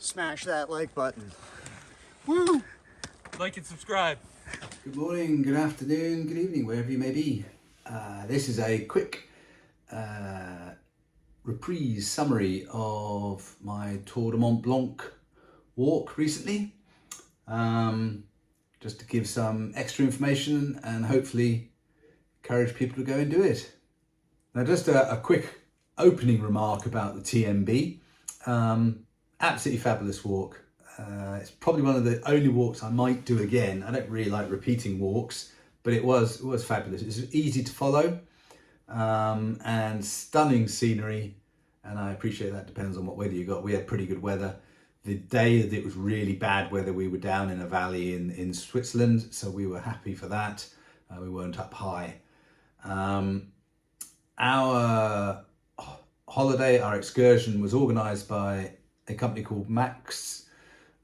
smash that like button. Woo! Like and subscribe. Good morning, good afternoon, good evening, wherever you may be. This is a quick reprise summary of my Tour du Mont Blanc walk recently. Just to give some extra information and hopefully encourage people to go and do it. Now, just a quick opening remark about the TMB. Absolutely fabulous walk. It's probably one of the only walks I might do again. I don't really like repeating walks, but it was fabulous. It was easy to follow and stunning scenery. And I appreciate that depends on what weather you got. We had pretty good weather. The day that it was really bad weather, we were down in a valley in Switzerland, so we were happy for that. We weren't up high. Our holiday, our excursion was organised by a company called Max.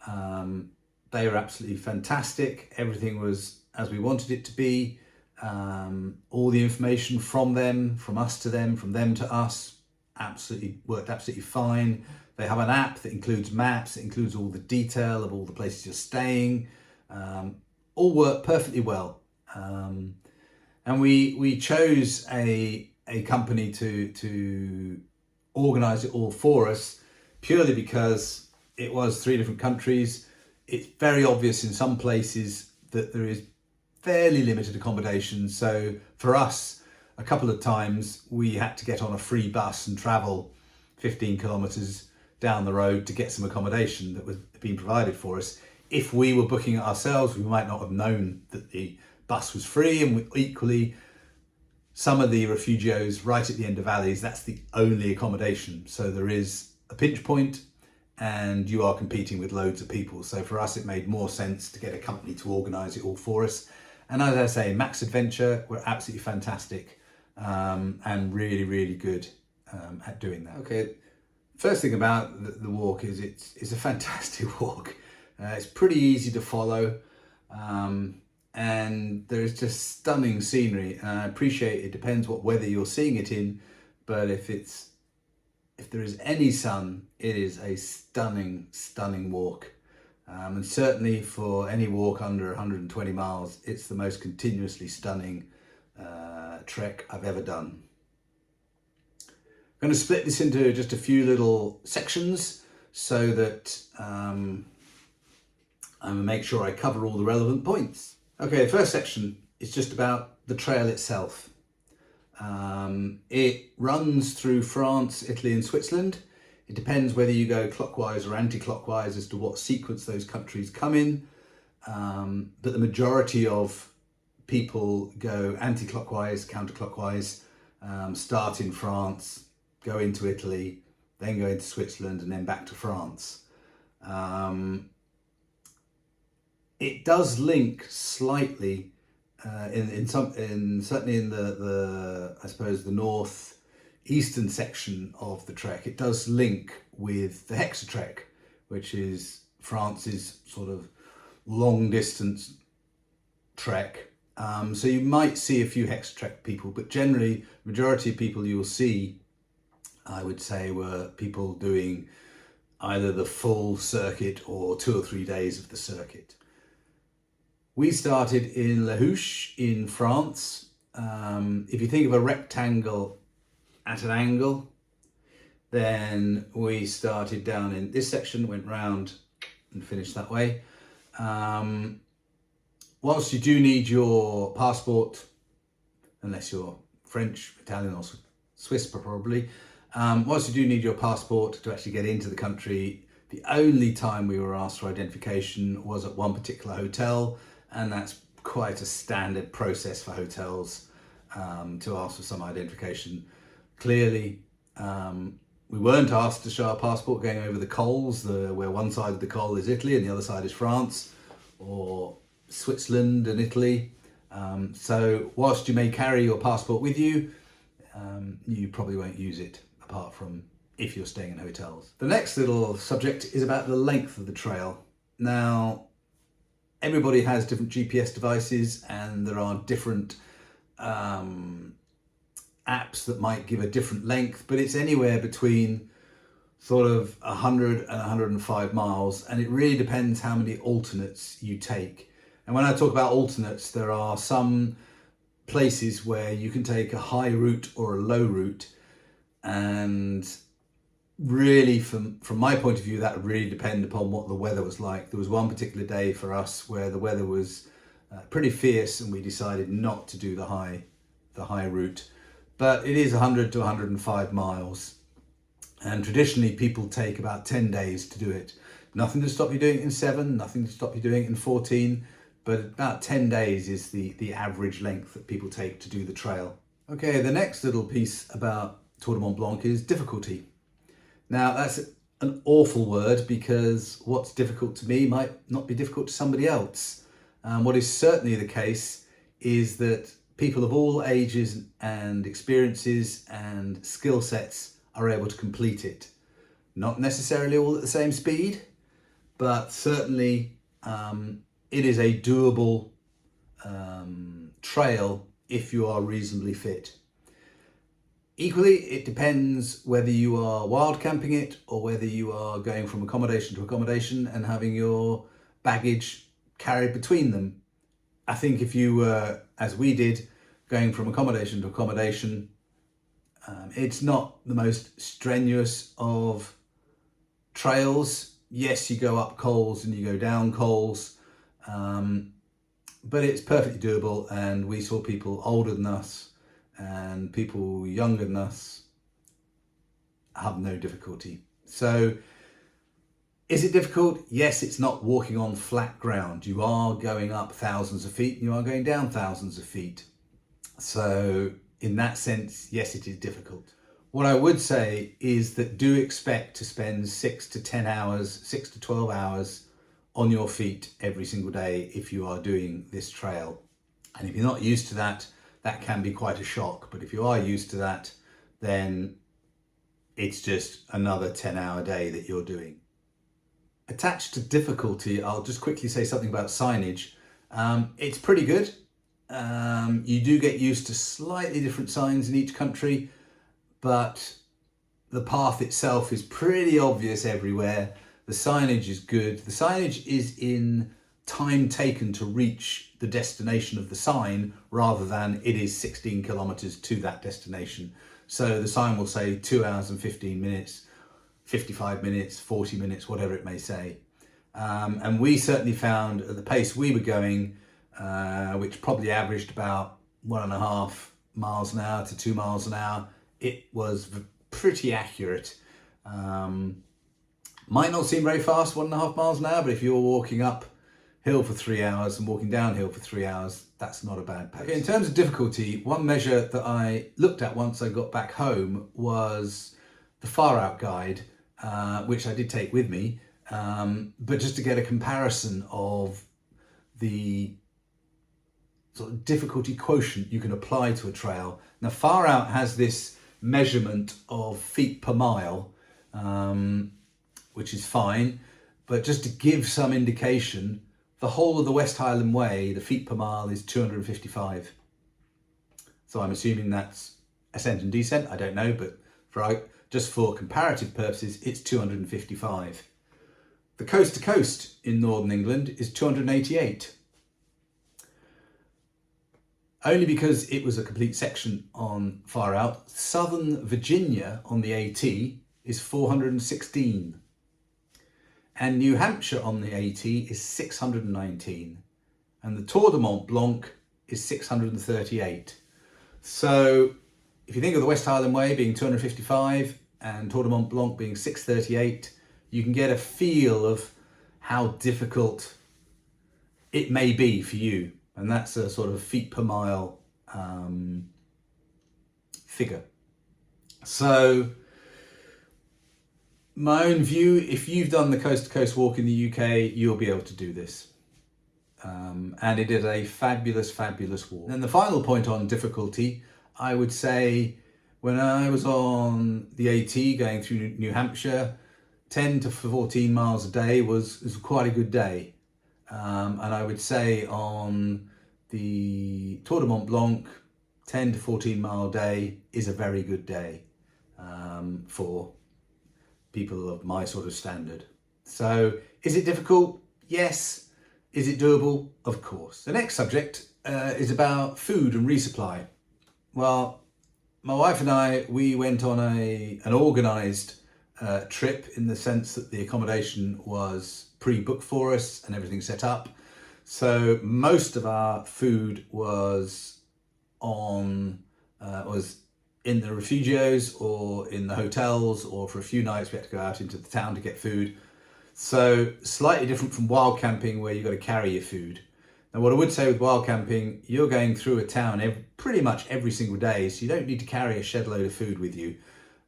They were absolutely fantastic. Everything was as we wanted it to be. All the information from them, from us to them, from them to us, worked absolutely fine. They have an app that includes maps, it includes all the detail of all the places you're staying. All worked perfectly well. And we chose a company to organise it all for us, purely because it was 3 different countries. It's very obvious in some places that there is fairly limited accommodation. So for us, a couple of times we had to get on a free bus and travel 15 kilometres down the road to get some accommodation that was being provided for us. If we were booking it ourselves, we might not have known that the bus was free, and equally, some of the refugios right at the end of valleys, that's the only accommodation. So there is a pinch point and you are competing with loads of people. So for us, it made more sense to get a company to organise it all for us. And as I say, Max Adventure were absolutely fantastic and really, really good at doing that. Okay, first thing about the walk is it's a fantastic walk. It's pretty easy to follow. And there is just stunning scenery. And I appreciate it depends what weather you're seeing it in, but if there is any sun, it is a stunning walk. And certainly for any walk under 120 miles, it's the most continuously stunning trek I've ever done. I'm going to split this into just a few little sections so that I'm going to make sure I cover all the relevant points. Okay, the first section is just about the trail itself. It runs through France, Italy and Switzerland. It depends whether you go clockwise or anti-clockwise as to what sequence those countries come in. But the majority of people go anti-clockwise, counterclockwise, start in France, go into Italy, then go into Switzerland and then back to France. It does link slightly certainly in the I suppose the northeastern section of the trek. It does link with the Hexa trek, which is France's sort of long distance trek. So you might see a few Hexa trek people, but generally majority of people you will see, I would say, were people doing either the full circuit or 2 or 3 days of the circuit. We started in La Houche in France. If you think of a rectangle at an angle, then we started down in this section, went round and finished that way. Whilst you do need your passport, unless you're French, Italian or Swiss probably, whilst you do need your passport to actually get into the country, the only time we were asked for identification was at one particular hotel. And that's quite a standard process for hotels to ask for some identification. Clearly, we weren't asked to show our passport going over the cols, where one side of the col is Italy and the other side is France, or Switzerland and Italy. So whilst you may carry your passport with you, you probably won't use it apart from if you're staying in hotels. The next little subject is about the length of the trail. Now, everybody has different GPS devices and there are different apps that might give a different length, but it's anywhere between sort of 100 and 105 miles, and it really depends how many alternates you take. And when I talk about alternates, there are some places where you can take a high route or a low route, and really from my point of view, that would really depend upon what the weather was like. There was one particular day for us where the weather was pretty fierce, and we decided not to do the high route. But it is 100 to 105 miles, and traditionally people take about 10 days to do it. Nothing to stop you doing it in 7, nothing to stop you doing it in 14, but about 10 days is the average length that people take to do the trail. Okay, the next little piece about Tour du Mont Blanc is difficulty. Now that's an awful word, because what's difficult to me might not be difficult to somebody else. What is certainly the case is that people of all ages and experiences and skill sets are able to complete it. Not necessarily all at the same speed, but certainly it is a doable trail if you are reasonably fit. Equally, it depends whether you are wild camping it or whether you are going from accommodation to accommodation and having your baggage carried between them. I think if you were, as we did, going from accommodation to accommodation, it's not the most strenuous of trails. Yes, you go up cols and you go down cols, but it's perfectly doable, and we saw people older than us and people younger than us have no difficulty. So is it difficult? Yes, it's not walking on flat ground. You are going up thousands of feet and you are going down thousands of feet. So in that sense, yes, it is difficult. What I would say is that do expect to spend 6 to 10 hours, 6 to 12 hours on your feet every single day if you are doing this trail. And if you're not used to that, that can be quite a shock. But if you are used to that, then it's just another 10-hour day that you're doing. Attached to difficulty, I'll just quickly say something about signage. It's pretty good. You do get used to slightly different signs in each country, but the path itself is pretty obvious everywhere. The signage is good. The signage is in time taken to reach the destination of the sign rather than it is 16 kilometers to that destination. So the sign will say 2 hours and 15 minutes, 55 minutes, 40 minutes, whatever it may say. And we certainly found at the pace we were going, which probably averaged about 1.5 miles an hour to 2 miles an hour, it was pretty accurate. Might not seem very fast, 1.5 miles an hour, but if you're walking up hill for 3 hours and walking downhill for 3 hours, that's not a bad pace. Okay, in terms of difficulty, one measure that I looked at once I got back home was the FarOut guide, which I did take with me, but just to get a comparison of the sort of difficulty quotient you can apply to a trail. Now FarOut has this measurement of feet per mile, which is fine, but just to give some indication, the whole of the West Highland Way, the feet per mile is 255. So I'm assuming that's ascent and descent, I don't know, but just for comparative purposes, it's 255. The coast to coast in northern England is 288. Only because it was a complete section on FarOut. Southern Virginia on the AT is 416. And New Hampshire on the AT is 619. And the Tour du Mont Blanc is 638. So if you think of the West Highland Way being 255 and Tour du Mont Blanc being 638, you can get a feel of how difficult it may be for you. And that's a sort of feet per mile figure. So my own view, if you've done the coast to coast walk in the UK, you'll be able to do this. And it is a fabulous, fabulous walk. And the final point on difficulty, I would say when I was on the AT going through New Hampshire, 10 to 14 miles a day was quite a good day. And I would say on the Tour du Mont Blanc, 10 to 14 mile day is a very good day for people of my sort of standard. So is it difficult? Yes. Is it doable? Of course. The next subject is about food and resupply. Well, my wife and I, we went on an organised trip, in the sense that the accommodation was pre-booked for us and everything set up. So most of our food was was in the refugios or in the hotels, or for a few nights we had to go out into the town to get food. So slightly different from wild camping, where you've got to carry your food. Now, what I would say with wild camping, you're going through a town pretty much every single day, so you don't need to carry a shed load of food with you.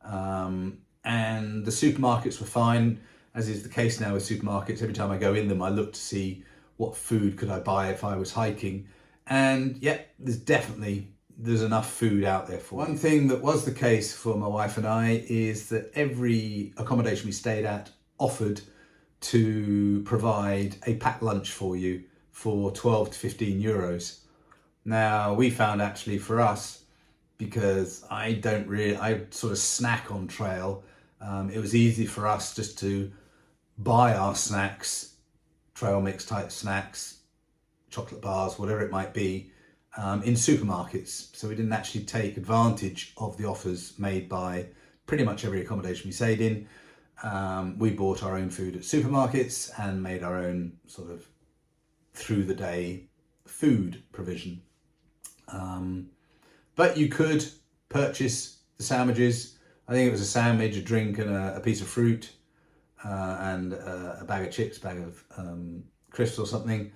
And the supermarkets were fine, as is the case now with supermarkets. Every time I go in them, I look to see what food could I buy if I was hiking. And yeah, there's enough food out there for you. One thing that was the case for my wife and I is that every accommodation we stayed at offered to provide a packed lunch for you for 12 to 15 euros. Now, we found actually for us, because I sort of snack on trail, it was easy for us just to buy our snacks, trail mix type snacks, chocolate bars, whatever it might be, in supermarkets. So we didn't actually take advantage of the offers made by pretty much every accommodation we stayed in. We bought our own food at supermarkets and made our own sort of through the day food provision. But you could purchase the sandwiches. I think it was a sandwich, a drink, and a piece of fruit, and a bag of chips, bag of crisps or something,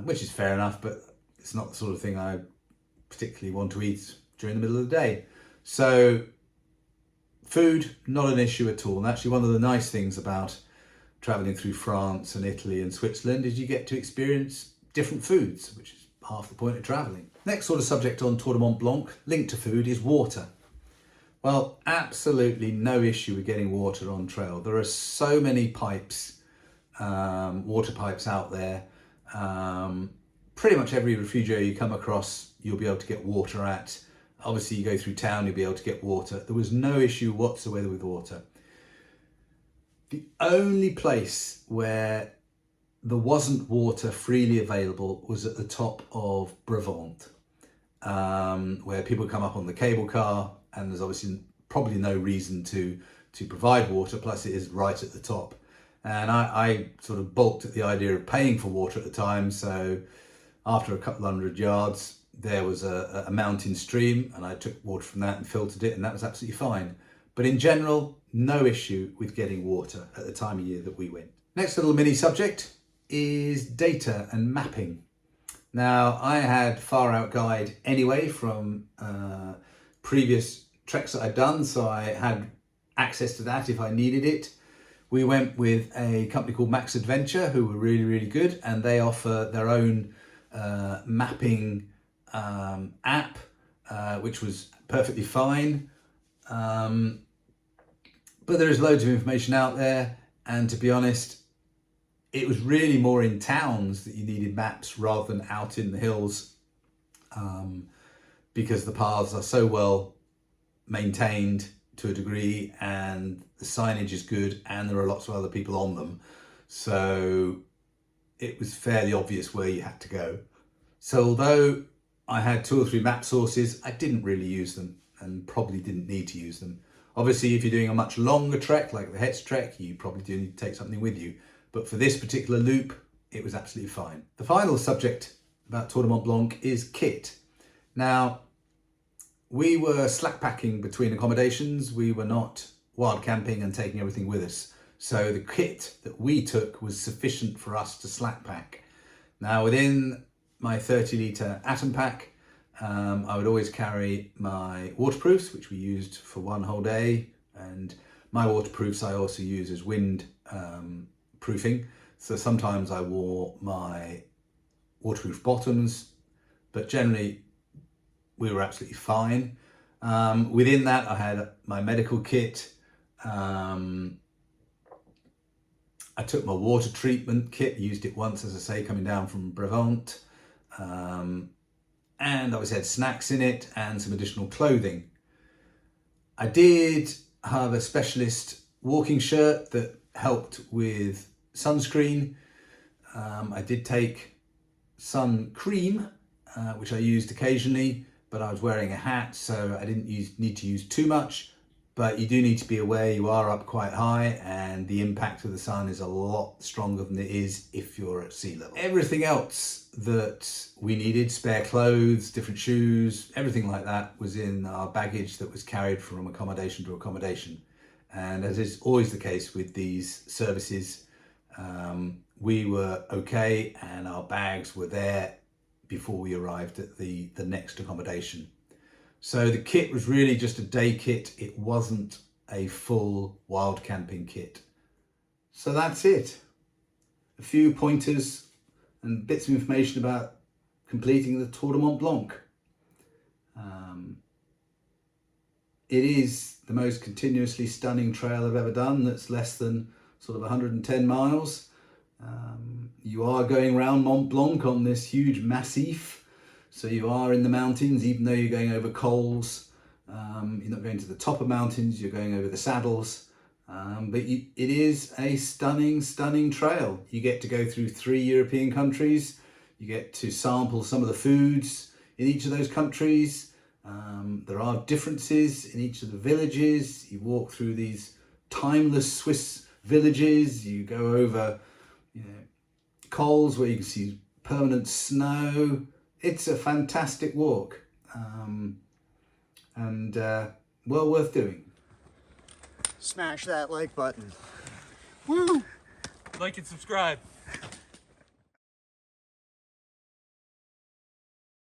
which is fair enough, but it's not the sort of thing I particularly want to eat during the middle of the day. So food, not an issue at all. And actually, one of the nice things about traveling through France and Italy and Switzerland is you get to experience different foods, which is half the point of traveling. Next sort of subject on Tour du Mont Blanc, linked to food, is water. Well, absolutely no issue with getting water on trail. There are so many pipes, water pipes out there. Pretty much every refugio you come across, you'll be able to get water at. Obviously, you go through town, you'll be able to get water. There was no issue whatsoever with water. The only place where there wasn't water freely available was at the top of Brevant, where people come up on the cable car, and there's obviously probably no reason to provide water, plus it is right at the top. And I sort of balked at the idea of paying for water at the time, so after a couple hundred yards, there was a mountain stream, and I took water from that and filtered it, and that was absolutely fine. But in general, no issue with getting water at the time of year that we went. Next little mini subject is data and mapping. Now, I had FarOut guide anyway from previous treks that I'd done, so I had access to that if I needed it. We went with a company called Max Adventure, who were really, really good, and they offer their own mapping app, which was perfectly fine. But there is loads of information out there, and to be honest, it was really more in towns that you needed maps rather than out in the hills, because the paths are so well maintained to a degree, and the signage is good, and there are lots of other people on them. So it was fairly obvious where you had to go. So although I had 2 or 3 map sources, I didn't really use them, and probably didn't need to use them. Obviously, if you're doing a much longer trek, like the Hetz trek, you probably do need to take something with you. But for this particular loop, it was absolutely fine. The final subject about Tour du Mont Blanc is kit. Now, we were slack packing between accommodations. We were not wild camping and taking everything with us. So the kit that we took was sufficient for us to slack pack. Now, within my 30-litre atom pack, I would always carry my waterproofs, which we used for one whole day. And my waterproofs I also use as wind proofing. So sometimes I wore my waterproof bottoms, but generally we were absolutely fine. Within that, I had my medical kit. I took my water treatment kit, used it once, as I say, coming down from Brevant. And obviously had snacks in it and some additional clothing. I did have a specialist walking shirt that helped with sunscreen. I did take sun cream, which I used occasionally, but I was wearing a hat, so I didn't need to use too much. But you do need to be aware you are up quite high and the impact of the sun is a lot stronger than it is if you're at sea level. Everything else that we needed, spare clothes, different shoes, everything like that was in our baggage that was carried from accommodation to accommodation. And as is always the case with these services, we were okay and our bags were there before we arrived at the next accommodation. So the kit was really just a day kit. It wasn't a full wild camping kit. So that's it. A few pointers and bits of information about completing the Tour du Mont Blanc. It is the most continuously stunning trail I've ever done. That's less than sort of 110 miles. You are going around Mont Blanc on this huge massif. So you are in the mountains, even though you're going over cols. You're not going to the top of mountains, you're going over the saddles. But it is a stunning, stunning trail. You get to go through 3 European countries. You get to sample some of the foods in each of those countries. There are differences in each of the villages. You walk through these timeless Swiss villages. You go over, cols where you can see permanent snow. It's a fantastic walk, and well worth doing. Smash that like button. Woo! Like and subscribe.